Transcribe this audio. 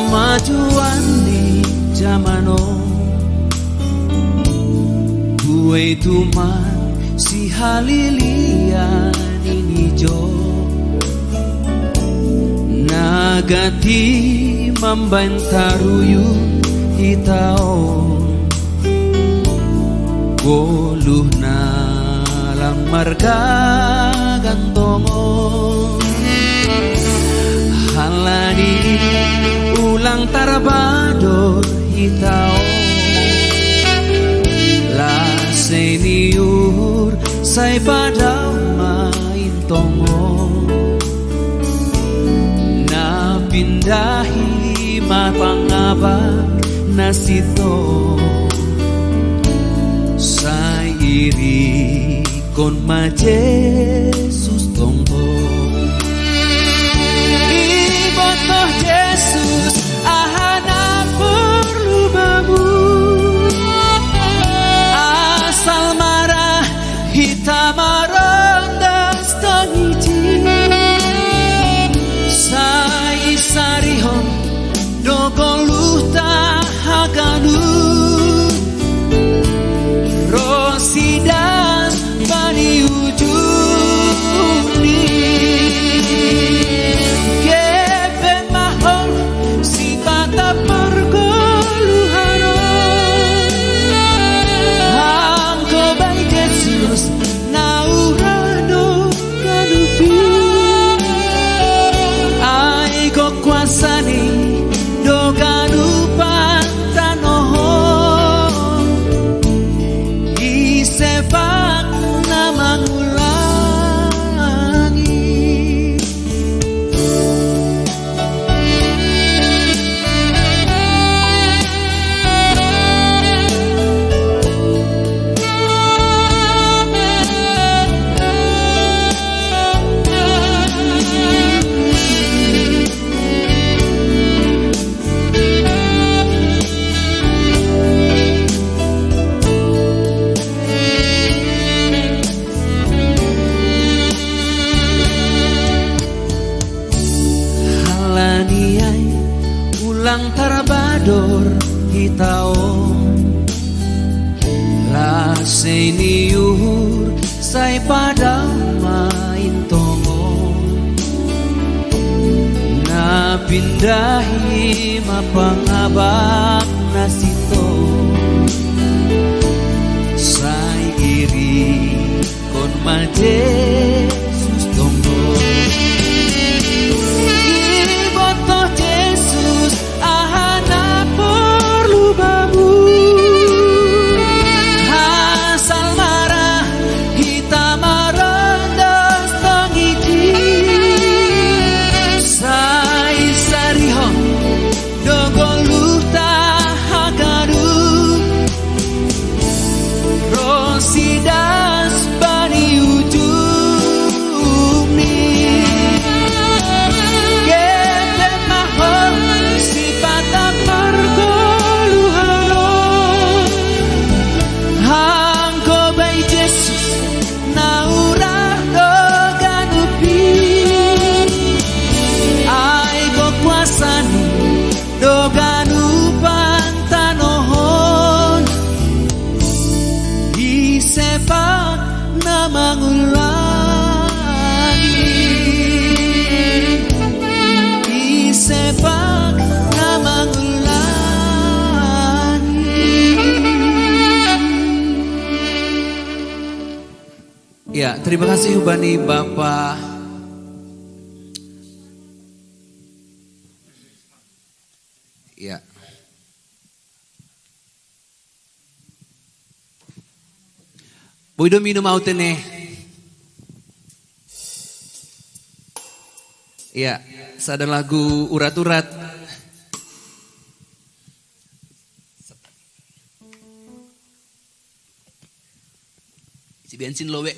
kemajuan di zamano, gue tuman si halilian ini jo nagati membantaruyu hitao goluh na lang marga gantongo halani ulang tarbador hitao la senior say padao main tongo na pindahi mapangabak na sito say iri kon ma Jesus tonggo ibotoh Jesus ahana perlu bamu asal marah hitam marandas tangiji sai sarihon dogoluh tahaganu rosidas bani ujuni kepe mahol si bata pergoluhano angko bai Jesus naurado kanupi ai ko kuasani doganu pantanoho isepak na mangulangi ulang tarbador hitao la senior say pada main tongo na pindahi mapangabak na sito say iri kon ma Jesus tonggo ibotoh Jesus ahana perlu bamu asal marah hitam marandas tangiji sai sarihon dogoluh tahagaru rosidas bani ujuni kepe mahol si bata pergoluhano angko bai Jesus naurado ganupi ai ko kuasani doganu pantanohon isepak na mangulangi isepak na mangulangi. Ya, terima kasih Ubani Bapak ya. Boido minum autene. Ya, sada lagu urat-urat. Si bensin lowe.